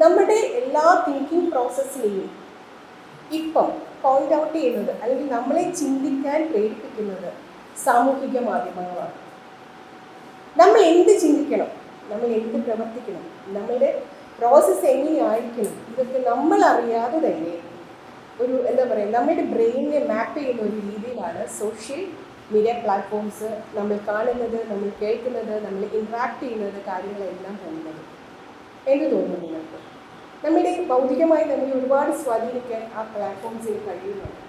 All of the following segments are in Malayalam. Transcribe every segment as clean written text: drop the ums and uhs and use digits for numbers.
നമ്മുടെ എല്ലാ തിങ്കിങ് പ്രോസസ്സിനെയും ഇപ്പം പോയിന്റ് ഔട്ട് ചെയ്യുന്നത് അല്ലെങ്കിൽ നമ്മളെ ചിന്തിക്കാൻ പ്രേരിപ്പിക്കുന്നത് സാമൂഹിക മാധ്യമങ്ങളാണ്. നമ്മൾ എന്ത് ചിന്തിക്കണം, നമ്മൾ എന്ത് പ്രവർത്തിക്കണം, നമ്മളുടെ പ്രോസസ്സ് എങ്ങനെയായിരിക്കണം, ഇതൊക്കെ നമ്മൾ അറിയാതെ തന്നെ ഒരു എന്താ പറയുക നമ്മുടെ ബ്രെയിനിനെ മാപ്പ് ചെയ്യുന്ന ഒരു രീതിയിലാണ് സോഷ്യൽ മീഡിയ പ്ലാറ്റ്ഫോംസ് നമ്മൾ കാണുന്നത്, നമ്മൾ കേൾക്കുന്നത്, നമ്മൾ ഇൻട്രാക്ട് ചെയ്യുന്നത്, കാര്യങ്ങളെല്ലാം പോകുന്നത്. എന്ന് തോന്നുന്നു നിങ്ങൾക്ക്? നമ്മുടെ ഭൗതികമായി തന്നെ ഒരുപാട് സ്വാധീനിക്കാൻ ആ പ്ലാറ്റ്ഫോംസിന് കഴിയുന്നുണ്ട്.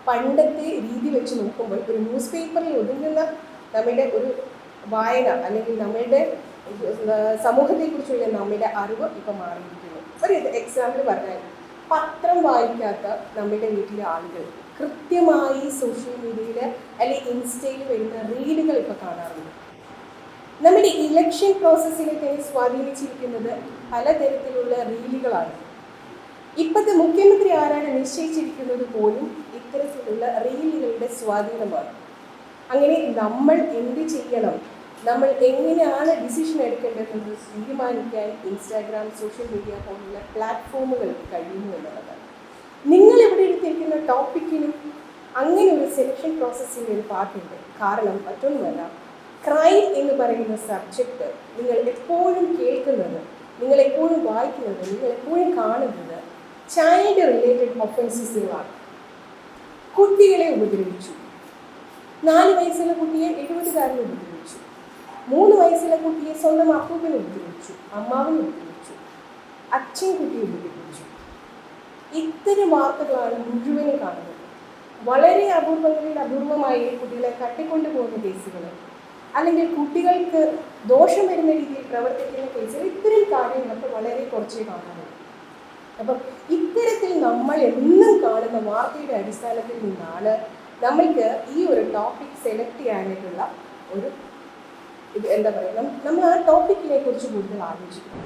പണ്ടത്തെ രീതി വെച്ച് നോക്കുമ്പോൾ ഒരു ന്യൂസ് പേപ്പറിൽ ഒതുങ്ങുന്ന നമ്മുടെ ഒരു വായന അല്ലെങ്കിൽ നമ്മളുടെ സമൂഹത്തെക്കുറിച്ചുള്ള നമ്മുടെ അറിവ് ഇപ്പം മാറിയിരിക്കുന്നു. ഒരു എക്സാമ്പിൾ പറഞ്ഞാൽ, പത്രം വായിക്കാത്ത നമ്മുടെ വീട്ടിലെ ആളുകൾ കൃത്യമായി സോഷ്യൽ മീഡിയയിൽ അല്ലെങ്കിൽ ഇൻസ്റ്റയിൽ വരുന്ന റീലുകൾ ഇപ്പോൾ കാണാറുണ്ട്. നമ്മുടെ ഇലക്ഷൻ പ്രോസസ്സിനെ തന്നെ സ്വാധീനിച്ചിരിക്കുന്നത് പലതരത്തിലുള്ള റീലുകളാണ്. ഇപ്പോഴത്തെ മുഖ്യമന്ത്രി ആരാണ് നിശ്ചയിച്ചിരിക്കുന്നത് പോലും ഇത്തരത്തിലുള്ള റീലുകളുടെ സ്വാധീനമാണ്. അങ്ങനെ നമ്മൾ എന്ത് ചെയ്യണം, നമ്മൾ എങ്ങനെയാണ് ഡിസിഷൻ എടുക്കേണ്ടതെന്ന് തീരുമാനിക്കാൻ ഇൻസ്റ്റാഗ്രാം, സോഷ്യൽ മീഡിയ പോലുള്ള പ്ലാറ്റ്ഫോമുകൾക്ക് കഴിയുന്നു എന്നുള്ളതാണ്. നിങ്ങൾ ഇവിടെ എടുത്തിരിക്കുന്ന ടോപ്പിക്കിനും അങ്ങനെ ഒരു സെലക്ഷൻ പ്രോസസ്സിൻ്റെ ഒരു പാർട്ടുണ്ട്. കാരണം മറ്റൊന്നുമല്ല, ക്രൈം എന്ന് പറയുന്ന സബ്ജക്റ്റ് നിങ്ങൾ എപ്പോഴും കേൾക്കുന്നത്, നിങ്ങൾ എപ്പോഴും വായിക്കുന്നത്, നിങ്ങൾ എപ്പോഴും കാണുന്നത് ചൈൽഡ് റിലേറ്റഡ് ഒഫൻസസുകളാണ്. കുട്ടികളെ ഉപദ്രവിച്ചു, 4 വയസ്സുള്ള കുട്ടിയെ 70കാരനെ ഉപദ്രവിച്ചു, 3 വയസ്സുള്ള കുട്ടിയെ സ്വന്തം അപ്പൂപ്പനെ ഉപദ്രവിച്ചു, അമ്മാവനെ ഉപദ്രവിച്ചു, അച്ഛൻ കുട്ടിയെ ഉപദ്രവിച്ചു. ഇത്തരം വാർത്തകളാണ് മുഴുവനും കാണുന്നത്. വളരെ അപൂർവമായി കുട്ടികളെ തട്ടിക്കൊണ്ടു പോകുന്ന കേസുകൾ, അല്ലെങ്കിൽ കുട്ടികൾക്ക് ദോഷം വരുന്ന രീതിയിൽ പ്രവർത്തിക്കുന്ന കേസുകൾ, ഇത്തരം കാര്യങ്ങളൊക്കെ വളരെ കുറച്ചേ കാണാറുള്ളൂ. അപ്പം ഇത്തരത്തിൽ നമ്മൾ എന്നും കാണുന്ന വാർത്തയുടെ അടിസ്ഥാനത്തിൽ നിന്നാണ് നമ്മൾക്ക് ഈ ഒരു ടോപ്പിക് സെലക്ട് ചെയ്യാനായിട്ടുള്ള ഒരു എന്താ പറയുക, നമ്മൾ ആ ടോപ്പിക്കിനെ കുറിച്ച് കൂടുതൽ ആലോചിക്കും.